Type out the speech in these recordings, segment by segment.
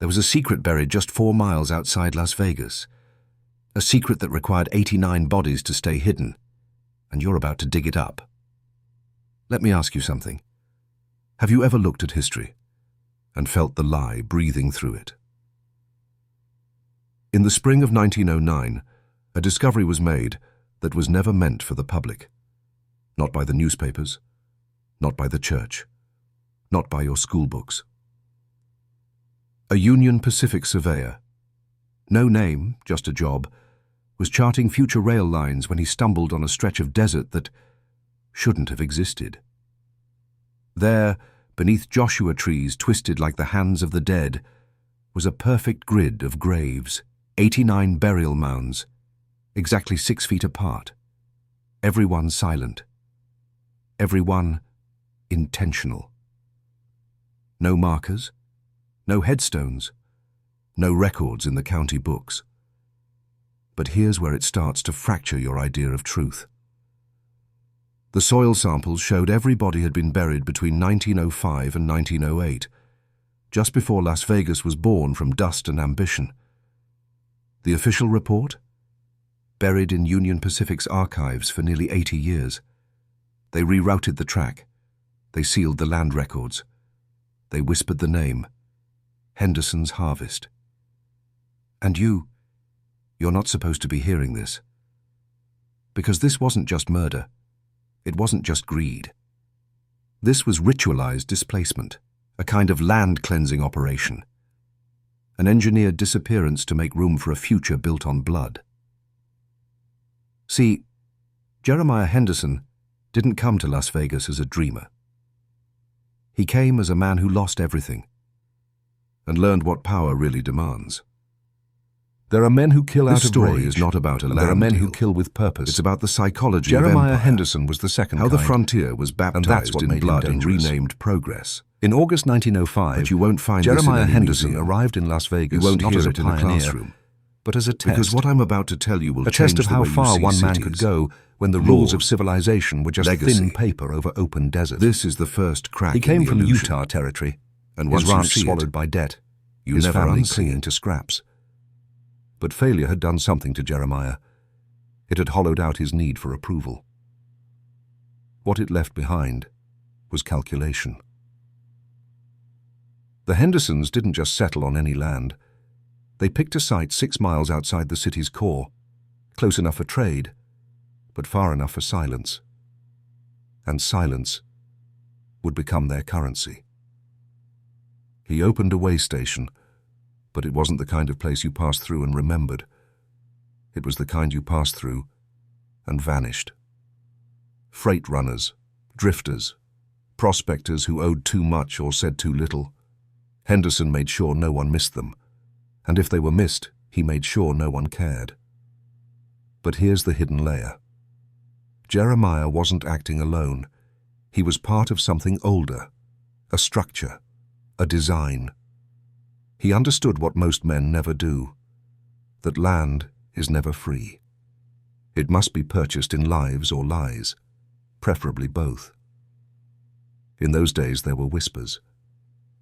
There was a secret buried just 4 miles outside Las Vegas. A secret that required 89 bodies to stay hidden, and you're about to dig it up. Let me ask you something. Have you ever looked at history and felt the lie breathing through it? In the spring of 1909, a discovery was made that was never meant for the public. Not by the newspapers, not by the church, not by your school books. A Union Pacific surveyor, no name, just a job, was charting future rail lines when he stumbled on a stretch of desert that shouldn't have existed. There, beneath Joshua trees twisted like the hands of the dead, was a perfect grid of graves, 89 burial mounds, exactly 6 feet apart, every one silent, every one intentional. No markers, no headstones, no records in the county books. But here's where it starts to fracture your idea of truth. The soil samples showed every body had been buried between 1905 and 1908, just before Las Vegas was born from dust and ambition. The official report? Buried in Union Pacific's archives for nearly 80 years. They rerouted the track. They sealed the land records. They whispered the name, Henderson's Harvest. And you're not supposed to be hearing this. Because this wasn't just murder. It wasn't just greed. This was ritualized displacement, a kind of land cleansing operation. An engineered disappearance to make room for a future built on blood. See, Jeremiah Henderson didn't come to Las Vegas as a dreamer. He came as a man who lost everything and learned what power really demands. There are men who kill out of rage. This story is not about a land There are men deal. who kill with purpose. It's about the psychology of Jeremiah empire. Henderson was the second How kind. the frontier was baptized in blood and renamed progress. In August 1905, But you won't find Jeremiah this in any Henderson museum. arrived in Las Vegas You won't not hear as a it in a pioneer, classroom. but as a test. Because what I'm about to tell you will a change test of the how way you far see one man cities. could go when the Law, rules of civilization were just legacy. thin paper over open desert. This is the first crack He came in the from illusion. Utah territory, And his once you ranch see swallowed it, by debt, you his never family unsee clinging it. to scraps. But failure had done something to Jeremiah. It had hollowed out his need for approval. What it left behind was calculation. The Hendersons didn't just settle on any land. They picked a site 6 miles outside the city's core, close enough for trade, but far enough for silence. And silence would become their currency. He opened a way station, but it wasn't the kind of place you passed through and remembered. It was the kind you passed through and vanished. Freight runners, drifters, prospectors who owed too much or said too little. Henderson made sure no one missed them, and if they were missed, he made sure no one cared. But here's the hidden layer. Jeremiah wasn't acting alone. He was part of something older, a structure, a design. He understood what most men never do, that land is never free. It must be purchased in lives or lies, preferably both. In those days there were whispers.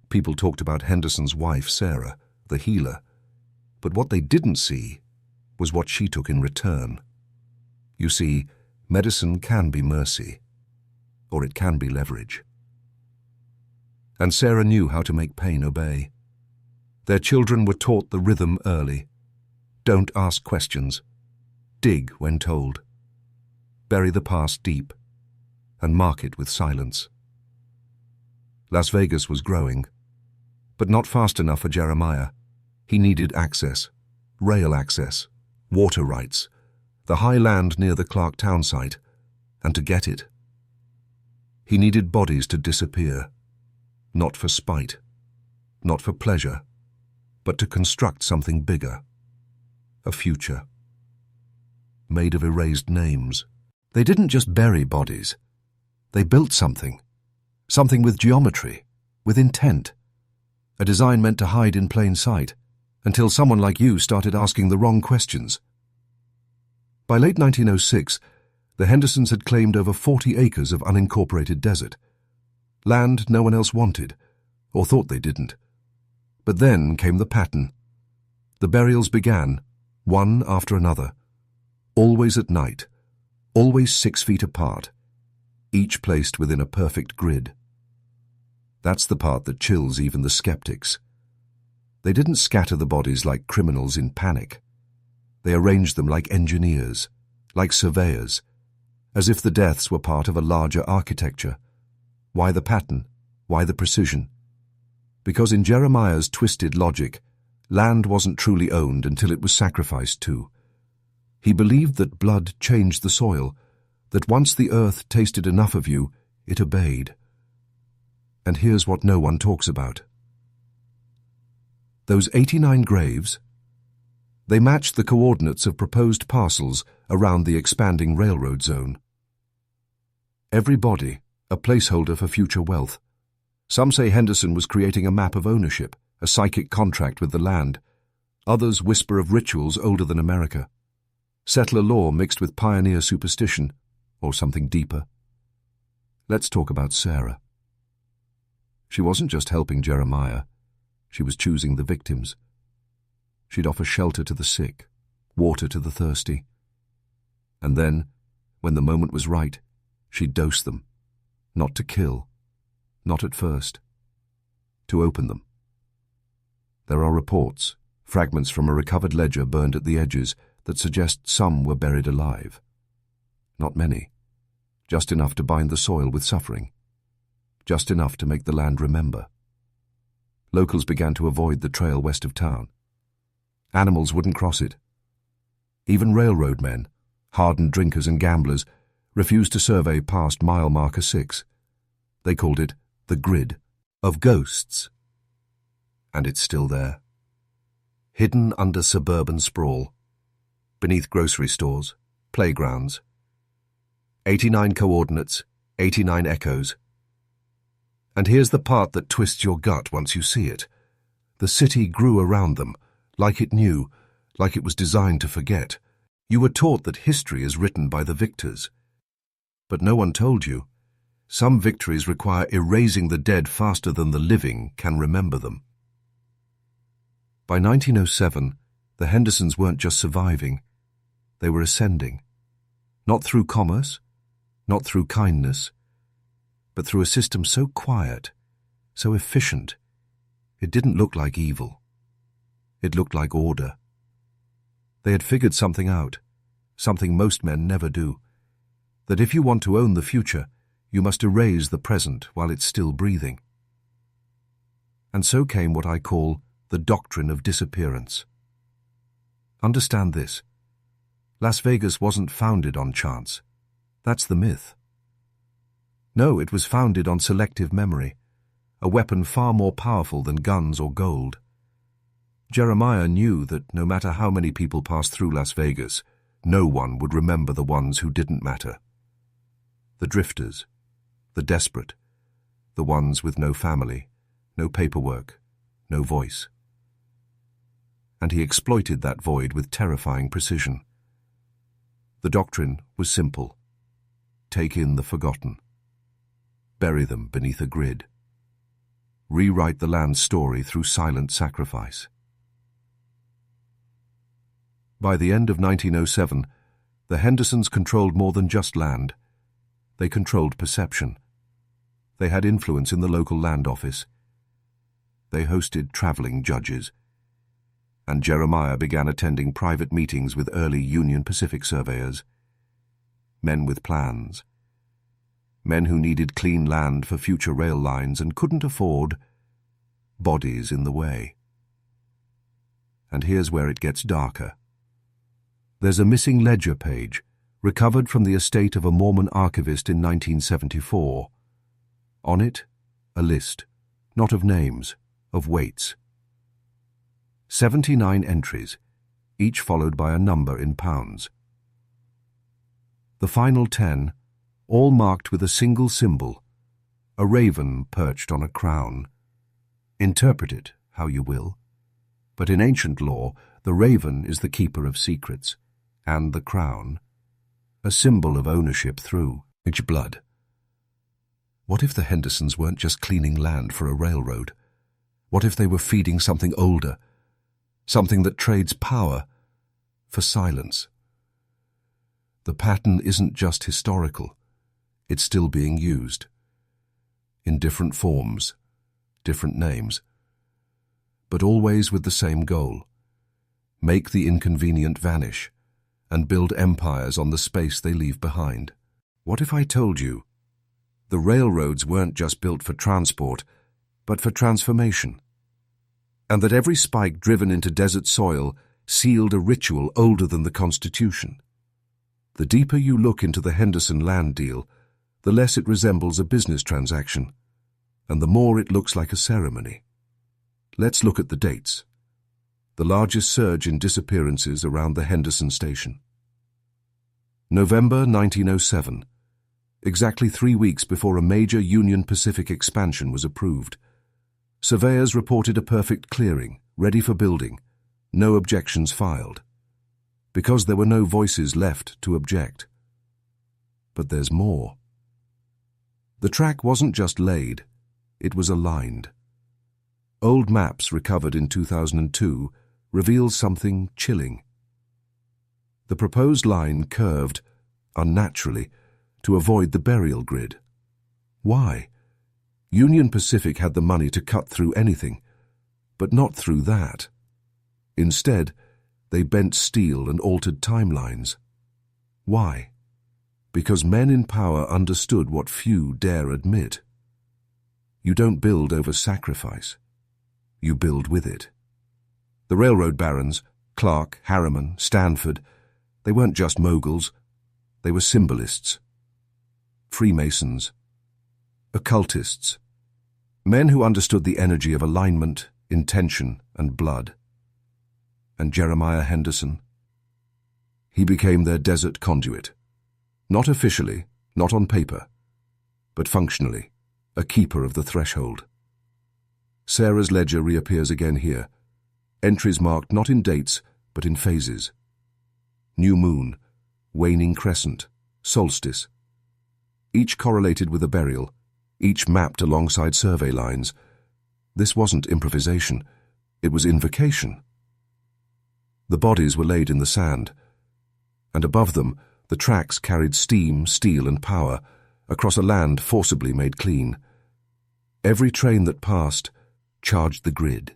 People talked about Henderson's wife, Sarah, the healer, but what they didn't see was what she took in return. You see, medicine can be mercy, or it can be leverage. And Sarah knew how to make pain obey. Their children were taught the rhythm early. Don't ask questions. Dig when told. Bury the past deep, and mark it with silence. Las Vegas was growing, but not fast enough for Jeremiah. He needed access, rail access, water rights, the high land near the Clark Town site, and to get it. He needed bodies to disappear, not for spite, not for pleasure, but to construct something bigger, a future. Made of erased names. They didn't just bury bodies. They built something. Something with geometry, with intent. A design meant to hide in plain sight, until someone like you started asking the wrong questions. By late 1906, the Hendersons had claimed over 40 acres of unincorporated desert. Land no one else wanted, or thought they didn't. But then came the pattern. The burials began, one after another, always at night, always 6 feet apart, each placed within a perfect grid. That's the part that chills even the skeptics. They didn't scatter the bodies like criminals in panic. They arranged them like engineers, like surveyors, as if the deaths were part of a larger architecture. Why the pattern? Why the precision? Because in Jeremiah's twisted logic, land wasn't truly owned until it was sacrificed to. He believed that blood changed the soil, that once the earth tasted enough of you, it obeyed. And here's what no one talks about. Those 89 graves, they matched the coordinates of proposed parcels around the expanding railroad zone. Every body, a placeholder for future wealth. Some say Henderson was creating a map of ownership, a psychic contract with the land. Others whisper of rituals older than America. Settler law mixed with pioneer superstition, or something deeper. Let's talk about Sarah. She wasn't just helping Jeremiah. She was choosing the victims. She'd offer shelter to the sick, water to the thirsty. And then, when the moment was right, she'd dose them. Not to kill, not at first. To open them. There are reports, fragments from a recovered ledger burned at the edges, that suggest some were buried alive. Not many. Just enough to bind the soil with suffering. Just enough to make the land remember. Locals began to avoid the trail west of town. Animals wouldn't cross it. Even railroad men, hardened drinkers and gamblers, refused to survey past mile marker 6. They called it the grid of ghosts. And it's still there. Hidden under suburban sprawl, beneath grocery stores, playgrounds. 89 coordinates, 89 echoes. And here's the part that twists your gut once you see it. The city grew around them, like it knew, like it was designed to forget. You were taught that history is written by the victors. But no one told you. Some victories require erasing the dead faster than the living can remember them. By 1907, the Hendersons weren't just surviving. They were ascending. Not through commerce, not through kindness, but through a system so quiet, so efficient, it didn't look like evil. It looked like order. They had figured something out, something most men never do, that if you want to own the future, you must erase the present while it's still breathing. And so came what I call the doctrine of disappearance. Understand this. Las Vegas wasn't founded on chance. That's the myth. No, it was founded on selective memory, a weapon far more powerful than guns or gold. Jeremiah knew that no matter how many people passed through Las Vegas, no one would remember the ones who didn't matter. The drifters, the desperate, the ones with no family, no paperwork, no voice. And he exploited that void with terrifying precision. The doctrine was simple. Take in the forgotten. Bury them beneath a grid. Rewrite the land's story through silent sacrifice. By the end of 1907, the Hendersons controlled more than just land. They controlled perception. They had influence in the local land office. They hosted traveling judges. And Jeremiah began attending private meetings with early Union Pacific surveyors. Men with plans. Men who needed clean land for future rail lines and couldn't afford bodies in the way. And here's where it gets darker. There's a missing ledger page, recovered from the estate of a Mormon archivist in 1974. On it, a list, not of names, of weights. 79 entries, each followed by a number in pounds. The final 10, all marked with a single symbol, a raven perched on a crown. Interpret it how you will, but in ancient law, the raven is the keeper of secrets, and the crown, a symbol of ownership through its blood. What if the Hendersons weren't just cleaning land for a railroad, What if they were feeding something older, something that trades power for silence? The pattern isn't just historical, it's still being used. In different forms, different names, but always with the same goal: make the inconvenient vanish and build empires on the space they leave behind. What if I told you the railroads weren't just built for transport, but for transformation, and that every spike driven into desert soil sealed a ritual older than the Constitution? The deeper you look into the Henderson land deal, the less it resembles a business transaction, and the more it looks like a ceremony. Let's look at the dates. The largest surge in disappearances around the Henderson station. November 1907, exactly 3 weeks before a major Union Pacific expansion was approved. Surveyors reported a perfect clearing, ready for building, no objections filed, because there were no voices left to object. But there's more. The track wasn't just laid, it was aligned. Old maps recovered in 2002 revealed something chilling. The proposed line curved, unnaturally, to avoid the burial grid. Why? Union Pacific had the money to cut through anything, but not through that. Instead, they bent steel and altered timelines. Why? Because men in power understood what few dare admit. You don't build over sacrifice. You build with it. The railroad barons, Clark, Harriman, Stanford, they weren't just moguls, they were symbolists, Freemasons, occultists, men who understood the energy of alignment, intention, and blood. And Jeremiah Henderson? He became their desert conduit, not officially, not on paper, but functionally, a keeper of the threshold. Sarah's ledger reappears again here, entries marked not in dates, but in phases. New moon, waning crescent, solstice. Each correlated with a burial, each mapped alongside survey lines. This wasn't improvisation, it was invocation. The bodies were laid in the sand, and above them the tracks carried steam, steel, and power across a land forcibly made clean. Every train that passed charged the grid.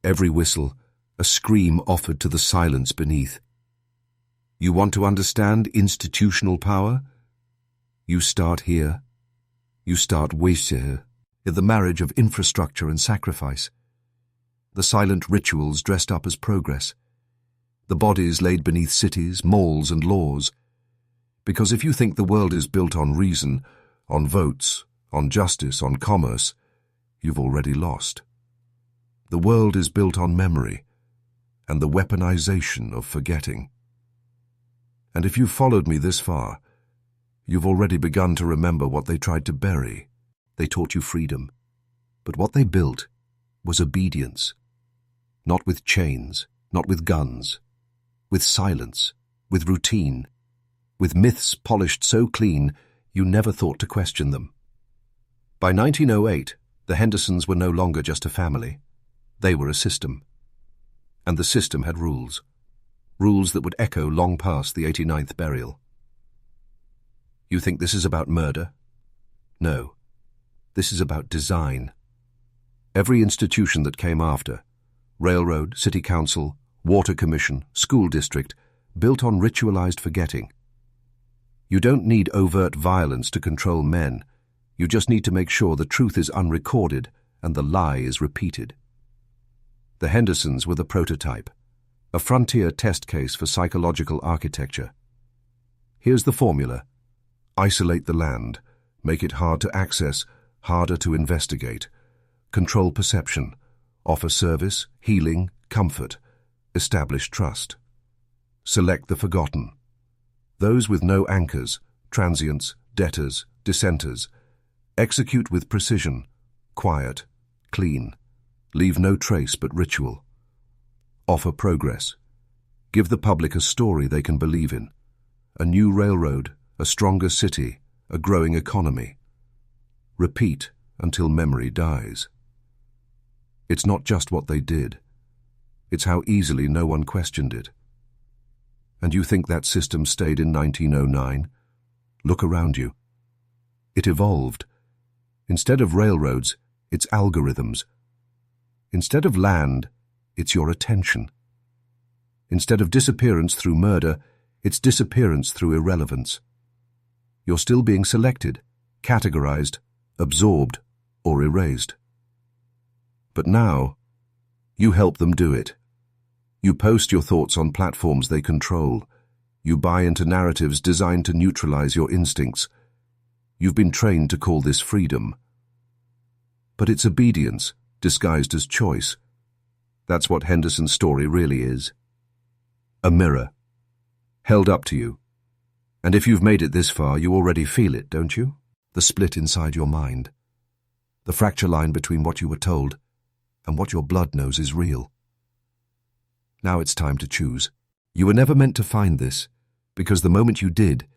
Every whistle, a scream offered to the silence beneath. You want to understand institutional power? You start here. You start here, in the marriage of infrastructure and sacrifice. The silent rituals dressed up as progress. The bodies laid beneath cities, malls, and laws. Because if you think the world is built on reason, on votes, on justice, on commerce, you've already lost. The world is built on memory and the weaponization of forgetting. And if you've followed me this far, you've already begun to remember what they tried to bury. They taught you freedom, but what they built was obedience. Not with chains, not with guns, with silence, with routine, with myths polished so clean you never thought to question them. By 1908, the Hendersons were no longer just a family. They were a system. And the system had rules. Rules that would echo long past the 89th burial. You think this is about murder? No. This is about design. Every institution that came after, railroad, city council, water commission, school district, built on ritualized forgetting. You don't need overt violence to control men. You just need to make sure the truth is unrecorded and the lie is repeated. The Hendersons were the prototype, a frontier test case for psychological architecture. Here's the formula. Isolate the land, make it hard to access, harder to investigate. Control perception, offer service, healing, comfort, establish trust. Select the forgotten. Those with no anchors, transients, debtors, dissenters. Execute with precision, quiet, clean. Leave no trace but ritual. Offer progress. Give the public a story they can believe in. A new railroad, a stronger city, a growing economy. Repeat until memory dies. It's not just what they did. It's how easily no one questioned it. And you think that system stayed in 1909? Look around you. It evolved. Instead of railroads, it's algorithms. Instead of land, it's your attention. Instead of disappearance through murder, it's disappearance through irrelevance. You're still being selected, categorized, absorbed, or erased. But now, you help them do it. You post your thoughts on platforms they control. You buy into narratives designed to neutralize your instincts. You've been trained to call this freedom. But it's obedience, disguised as choice. That's what Henderson's story really is. A mirror, held up to you. And if you've made it this far, you already feel it, don't you? The split inside your mind. The fracture line between what you were told and what your blood knows is real. Now it's time to choose. You were never meant to find this, because the moment you did,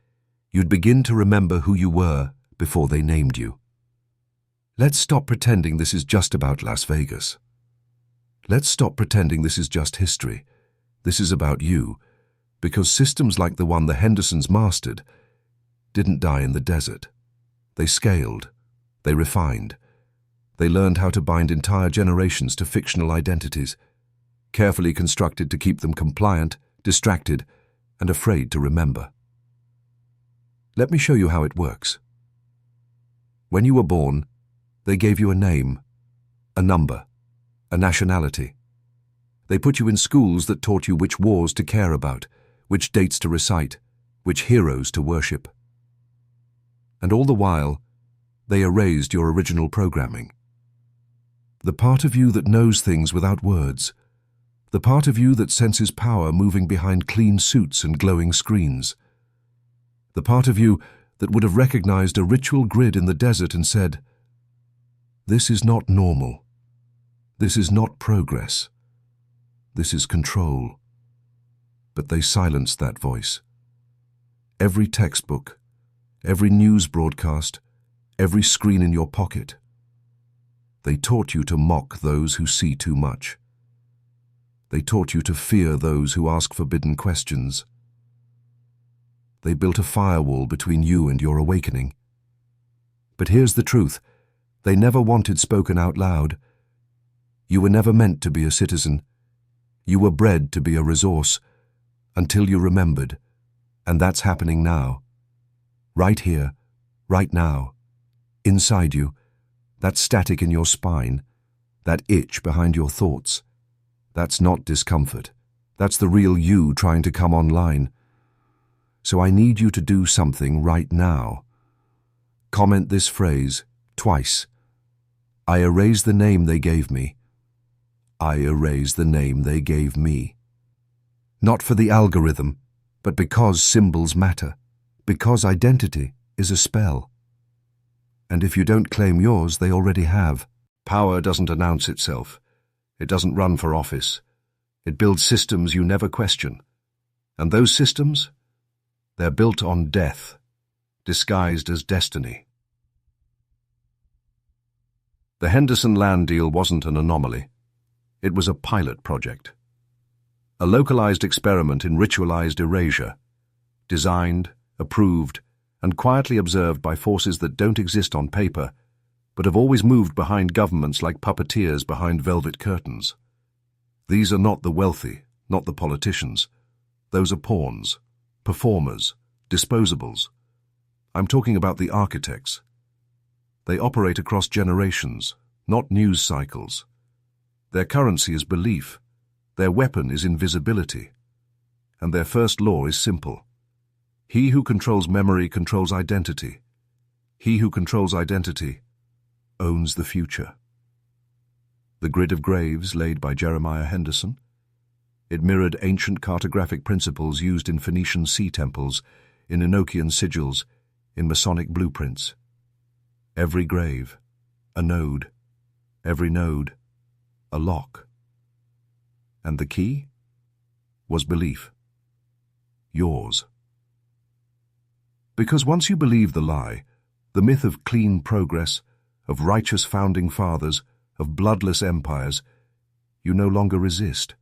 you'd begin to remember who you were before they named you. Let's stop pretending this is just about Las Vegas. Let's stop pretending this is just history. This is about you, because systems like the one the Hendersons mastered didn't die in the desert. They scaled. They refined. They learned how to bind entire generations to fictional identities, carefully constructed to keep them compliant, distracted, and afraid to remember. Let me show you how it works. When you were born, they gave you a name, a number, a nationality. They put you in schools that taught you which wars to care about, which dates to recite, which heroes to worship. And all the while, they erased your original programming. The part of you that knows things without words, the part of you that senses power moving behind clean suits and glowing screens, the part of you that would have recognized a ritual grid in the desert and said, "This is not normal. This is not progress. This is control." But they silenced that voice. Every textbook, every news broadcast, every screen in your pocket. They taught you to mock those who see too much. They taught you to fear those who ask forbidden questions. They built a firewall between you and your awakening. But here's the truth. They never wanted spoken out loud. You were never meant to be a citizen. You were bred to be a resource, until you remembered. And that's happening now. Right here, right now, inside you, that static in your spine, that itch behind your thoughts. That's not discomfort. That's the real you trying to come online. So I need you to do something right now. Comment this phrase twice. I erase the name they gave me. I erase the name they gave me. Not for the algorithm, but because symbols matter, because identity is a spell. And if you don't claim yours, they already have. Power doesn't announce itself. It doesn't run for office. It builds systems you never question. And those systems? They're built on death, disguised as destiny. The Henderson land deal wasn't an anomaly. It was a pilot project. A localized experiment in ritualized erasure, designed, approved, and quietly observed by forces that don't exist on paper, but have always moved behind governments like puppeteers behind velvet curtains. These are not the wealthy, not the politicians. Those are pawns, performers, disposables. I'm talking about the architects. They operate across generations, not news cycles. Their currency is belief. Their weapon is invisibility. And their first law is simple. He who controls memory controls identity. He who controls identity owns the future. The grid of graves laid by Jeremiah Henderson. It mirrored ancient cartographic principles used in Phoenician sea temples, in Enochian sigils, in Masonic blueprints. Every grave, a node. Every node, a lock. And the key was belief. Yours. Because once you believe the lie, the myth of clean progress, of righteous founding fathers, of bloodless empires, you no longer resist.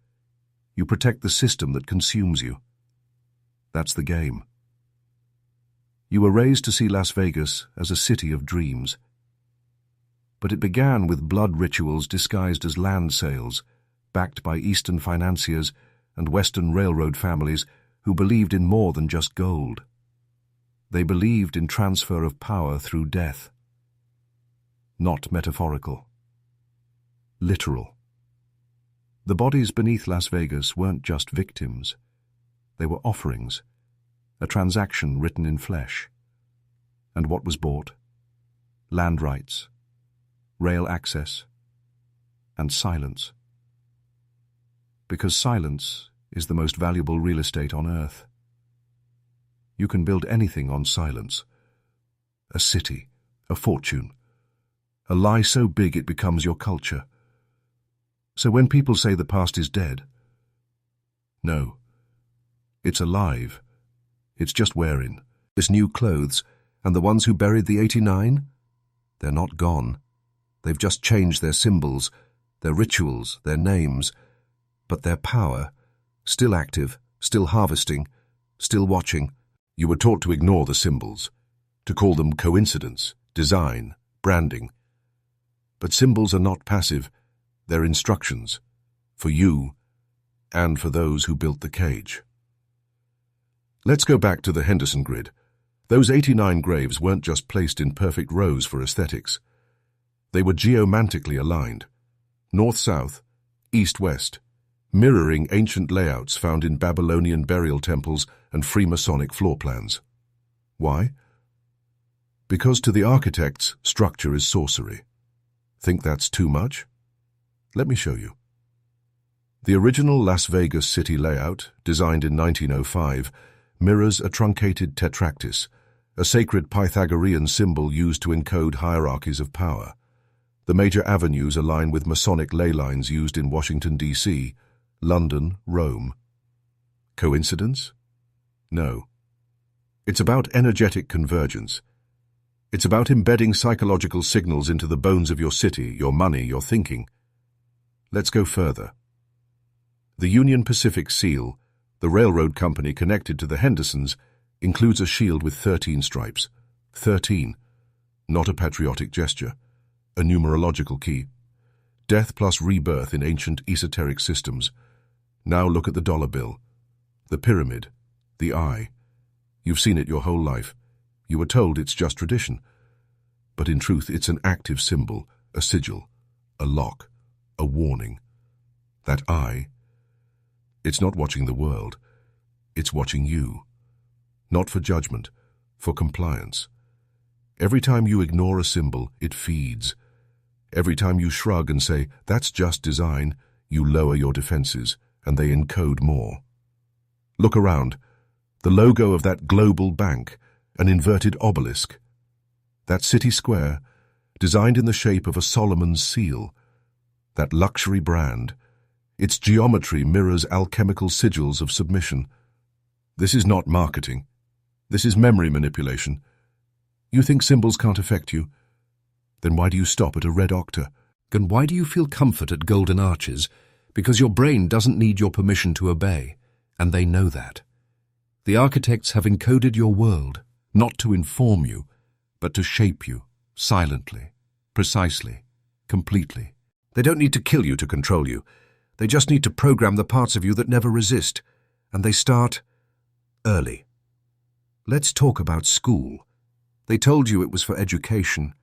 You protect the system that consumes you. That's the game. You were raised to see Las Vegas as a city of dreams. But it began with blood rituals disguised as land sales, backed by Eastern financiers and Western railroad families who believed in more than just gold. They believed in transfer of power through death. Not metaphorical. Literal. The bodies beneath Las Vegas weren't just victims. They were offerings, a transaction written in flesh. And what was bought? Land rights, rail access, and silence. Because silence is the most valuable real estate on earth. You can build anything on silence. A city, a fortune, a lie so big it becomes your culture. So when people say the past is dead, no, it's alive. It's just wearing this new clothes, and the ones who buried the 89, they're not gone. They've just changed their symbols, their rituals, their names, but their power, still active, still harvesting, still watching. You were taught to ignore the symbols, to call them coincidence, design, branding. But symbols are not passive. They're instructions, for you and for those who built the cage. Let's go back to the Henderson grid. Those 89 graves weren't just placed in perfect rows for aesthetics. They were geomantically aligned, north-south, east-west, mirroring ancient layouts found in Babylonian burial temples and Freemasonic floor plans. Why? Because to the architects, structure is sorcery. Think that's too much? Let me show you. The original Las Vegas city layout, designed in 1905, mirrors a truncated tetractys, a sacred Pythagorean symbol used to encode hierarchies of power. The major avenues align with Masonic ley lines used in Washington, D.C., London, Rome. Coincidence? No. It's about energetic convergence. It's about embedding psychological signals into the bones of your city, your money, your thinking. Let's go further. The Union Pacific Seal, the railroad company connected to the Hendersons, includes a shield with 13 stripes. 13. Not a patriotic gesture. A numerological key. Death plus rebirth in ancient esoteric systems. Now look at the dollar bill. The pyramid. The eye. You've seen it your whole life. You were told it's just tradition. But in truth, it's an active symbol, a sigil, a lock, a warning. That eye, it's not watching the world. It's watching you. Not for judgment, for compliance. Every time you ignore a symbol, it feeds. Every time you shrug and say, that's just design, you lower your defenses, and they encode more. Look around. The logo of that global bank, an inverted obelisk. That city square, designed in the shape of a Solomon's seal. That luxury brand. Its geometry mirrors alchemical sigils of submission. This is not marketing. This is memory manipulation. You think symbols can't affect you? Then why do you stop at a red octa? And why do you feel comfort at golden arches? Because your brain doesn't need your permission to obey, and they know that. The architects have encoded your world, not to inform you, but to shape you, silently, precisely, completely. They don't need to kill you to control you. They just need to program the parts of you that never resist, and they start early. Let's talk about school. They told you it was for education,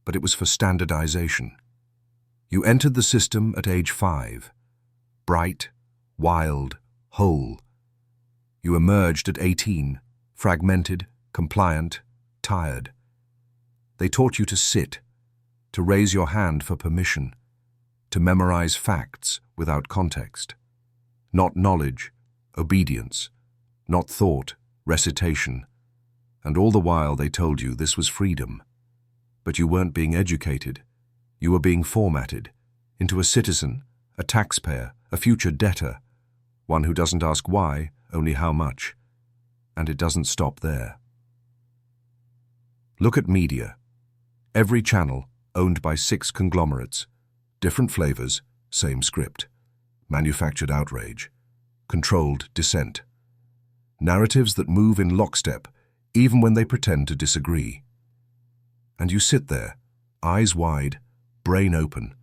but it was for standardization. You entered the system at age 5, bright, wild, whole. You emerged at 18, fragmented, compliant, tired. They taught you to sit, to raise your hand for permission, to memorize facts without context. Not knowledge, obedience, not thought, recitation. And all the while they told you this was freedom. But you weren't being educated. You were being formatted into a citizen, a taxpayer, a future debtor, one who doesn't ask why, only how much. And it doesn't stop there. Look at media. Every channel, owned by 6 conglomerates. Different flavors, same script. Manufactured outrage. Controlled dissent. Narratives that move in lockstep, even when they pretend to disagree. And you sit there, eyes wide, brain open,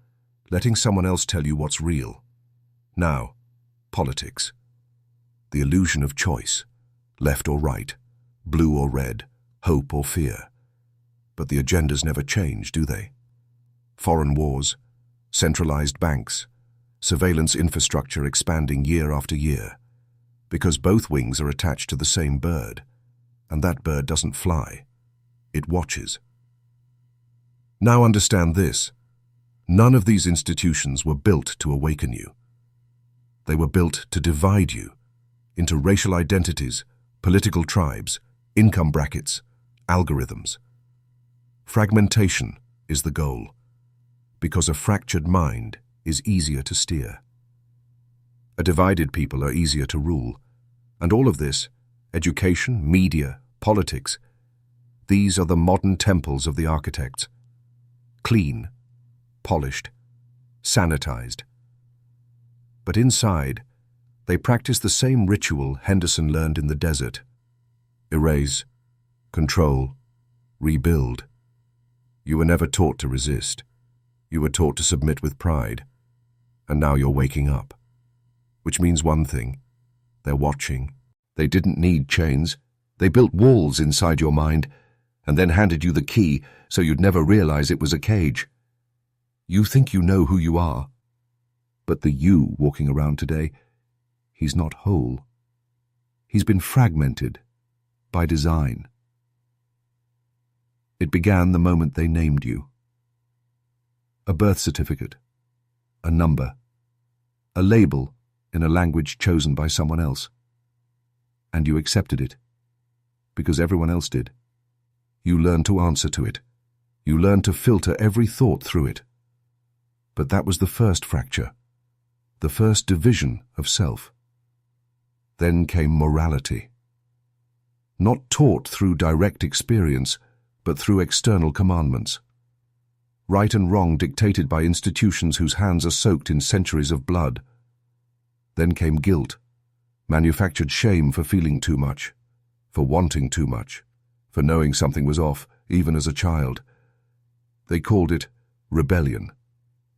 letting someone else tell you what's real. Now, politics. The illusion of choice, left or right, blue or red, hope or fear. But the agendas never change, do they? Foreign wars, centralized banks, surveillance infrastructure expanding year after year, because both wings are attached to the same bird, and that bird doesn't fly, it watches. Now understand this. None of these institutions were built to awaken you. They were built to divide you into racial identities, political tribes, income brackets, algorithms. Fragmentation is the goal, because a fractured mind is easier to steer. A divided people are easier to rule, and all of this, education, media, politics, these are the modern temples of the architects. Clean, polished, sanitized. But inside, they practice the same ritual Henderson learned in the desert. Erase, control, rebuild. You were never taught to resist. You were taught to submit with pride. And now you're waking up. Which means one thing. They're watching. They didn't need chains. They built walls inside your mind and then handed you the key so you'd never realize it was a cage. You think you know who you are. But the you walking around today, he's not whole. He's been fragmented by design. It began the moment they named you. A birth certificate, a number, a label in a language chosen by someone else. And you accepted it, because everyone else did. You learned to answer to it. You learned to filter every thought through it. But that was the first fracture, the first division of self. Then came morality. Not taught through direct experience, but through external commandments. Right and wrong dictated by institutions whose hands are soaked in centuries of blood. Then came guilt, manufactured shame for feeling too much, for wanting too much, for knowing something was off, even as a child. They called it rebellion.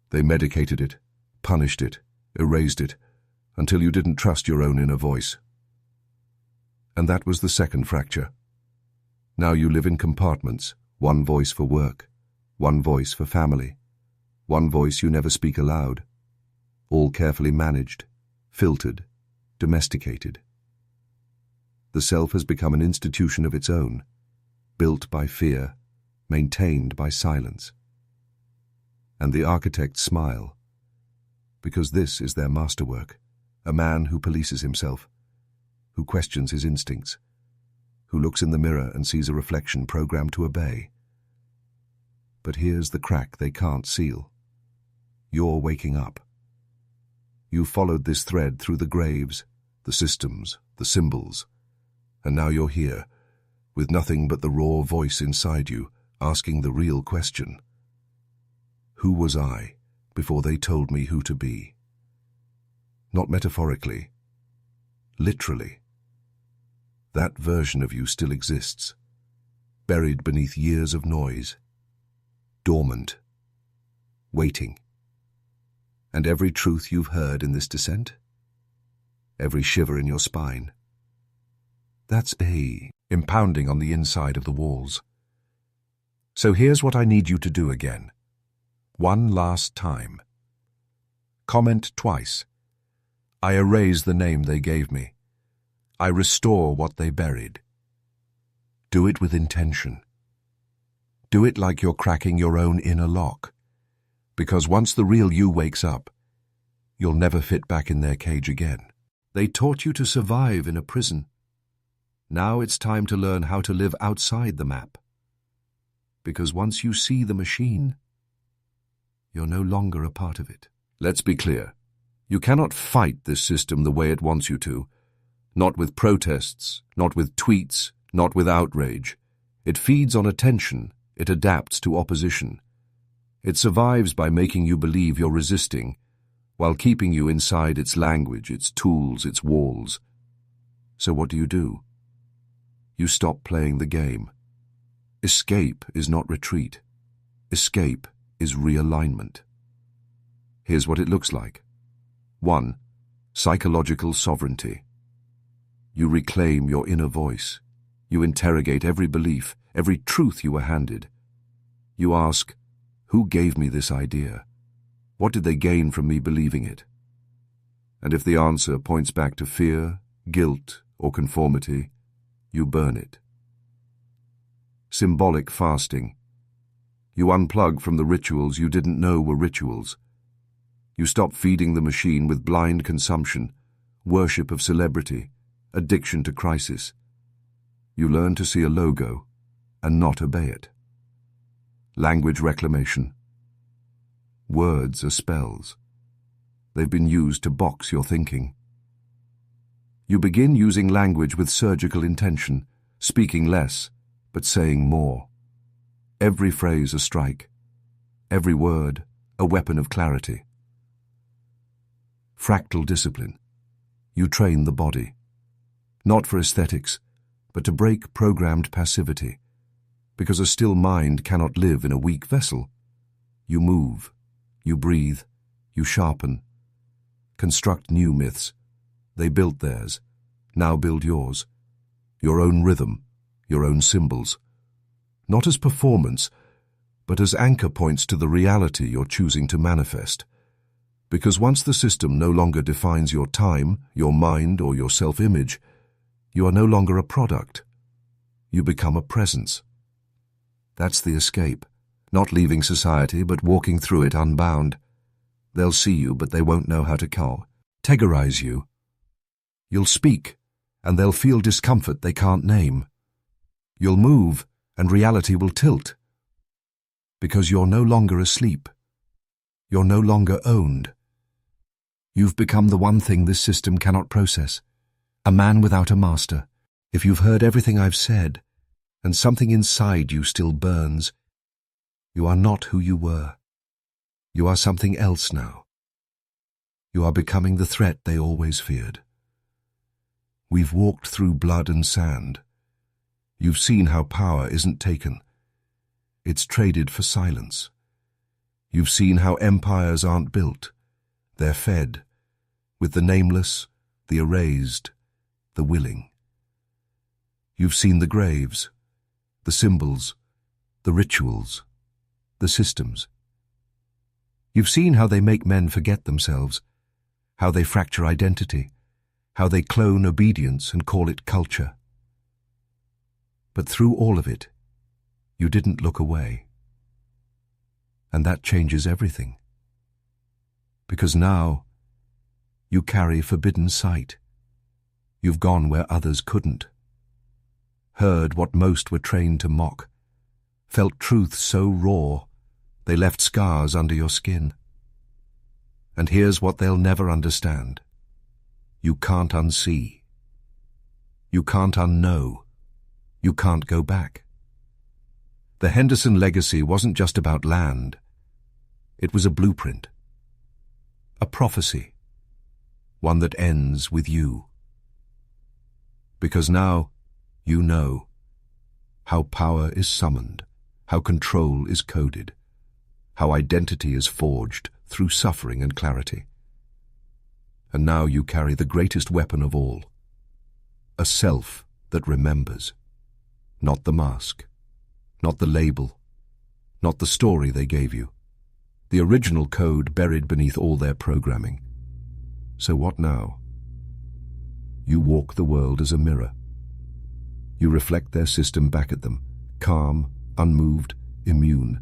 They medicated it, punished it, erased it, until you didn't trust your own inner voice. And that was the second fracture. Now you live in compartments, one voice for work, one voice for family, one voice you never speak aloud, all carefully managed, filtered, domesticated. The self has become an institution of its own, built by fear, maintained by silence. And the architects smile, because this is their masterwork, a man who polices himself, who questions his instincts, who looks in the mirror and sees a reflection programmed to obey. But here's the crack they can't seal. You're waking up. You followed this thread through the graves, the systems, the symbols, and now you're here, with nothing but the raw voice inside you, asking the real question. Who was I before they told me who to be? Not metaphorically, literally. That version of you still exists, buried beneath years of noise, dormant, waiting. And every truth you've heard in this descent, every shiver in your spine, that's impounding on the inside of the walls. So here's what I need you to do again. One last time. Comment twice. I erase the name they gave me. I restore what they buried. Do it with intention. Do it like you're cracking your own inner lock, because once the real you wakes up, you'll never fit back in their cage again. They taught you to survive in a prison. Now it's time to learn how to live outside the map, because once you see the machine, you're no longer a part of it. Let's be clear. You cannot fight this system the way it wants you to. Not with protests, not with tweets, not with outrage. It feeds on attention. It adapts to opposition. It survives by making you believe you're resisting, while keeping you inside its language, its tools, its walls. So what do? You stop playing the game. Escape is not retreat. Escape is realignment. Here's what it looks like. 1. Psychological sovereignty. You reclaim your inner voice. You interrogate every belief, every truth you were handed. You ask, who gave me this idea? What did they gain from me believing it? And if the answer points back to fear, guilt, or conformity, you burn it. Symbolic fasting. You unplug from the rituals you didn't know were rituals. You stop feeding the machine with blind consumption, worship of celebrity, addiction to crisis. You learn to see a logo and not obey it. Language reclamation. Words are spells. They've been used to box your thinking. You begin using language with surgical intention, speaking less, but saying more. Every phrase a strike, every word a weapon of clarity. Fractal discipline. You train the body, not for aesthetics, but to break programmed passivity, because a still mind cannot live in a weak vessel. You move, you breathe, you sharpen. Construct new myths. They built theirs, now build yours. Your own rhythm, your own symbols. Not as performance, but as anchor points to the reality you're choosing to manifest. Because once the system no longer defines your time, your mind, or your self-image, you are no longer a product. You become a presence. That's the escape. Not leaving society, but walking through it unbound. They'll see you, but they won't know how to categorize you. You'll speak, and they'll feel discomfort they can't name. You'll move, and reality will tilt. Because you're no longer asleep. You're no longer owned. You've become the one thing this system cannot process. A man without a master. If you've heard everything I've said, and something inside you still burns, you are not who you were. You are something else now. You are becoming the threat they always feared. We've walked through blood and sand. You've seen how power isn't taken. It's traded for silence. You've seen how empires aren't built. They're fed, with the nameless, the erased, the willing. You've seen the graves, the symbols, the rituals, the systems. You've seen how they make men forget themselves, how they fracture identity, how they clone obedience and call it culture. But through all of it, you didn't look away. And that changes everything. Because now, you carry forbidden sight. You've gone where others couldn't. Heard what most were trained to mock. Felt truth so raw, they left scars under your skin. And here's what they'll never understand. You can't unsee. You can't unknow. You can't go back. The Henderson legacy wasn't just about land. It was a blueprint. A prophecy. One that ends with you. Because now, you know how power is summoned, how control is coded, how identity is forged through suffering and clarity. And now you carry the greatest weapon of all, a self that remembers. Not the mask, not the label, not the story they gave you, the original code buried beneath all their programming. So what now? You walk the world as a mirror. You reflect their system back at them, calm, unmoved, immune.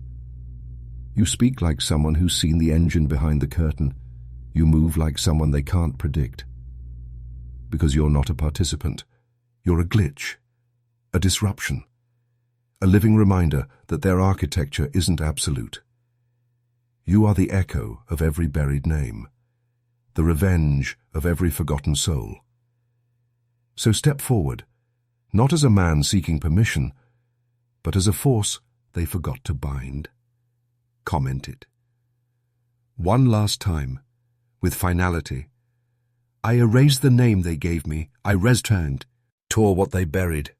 You speak like someone who's seen the engine behind the curtain. You move like someone they can't predict. Because you're not a participant. You're a glitch, a disruption, a living reminder that their architecture isn't absolute. You are the echo of every buried name, the revenge of every forgotten soul. So step forward, not as a man seeking permission, but as a force they forgot to bind. commented. One last time, with finality, I erased the name they gave me, I returned, tore what they buried.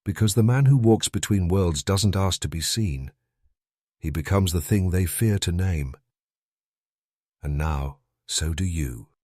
Because the man who walks between worlds doesn't ask to be seen. He becomes the thing they fear to name. And now, so do you.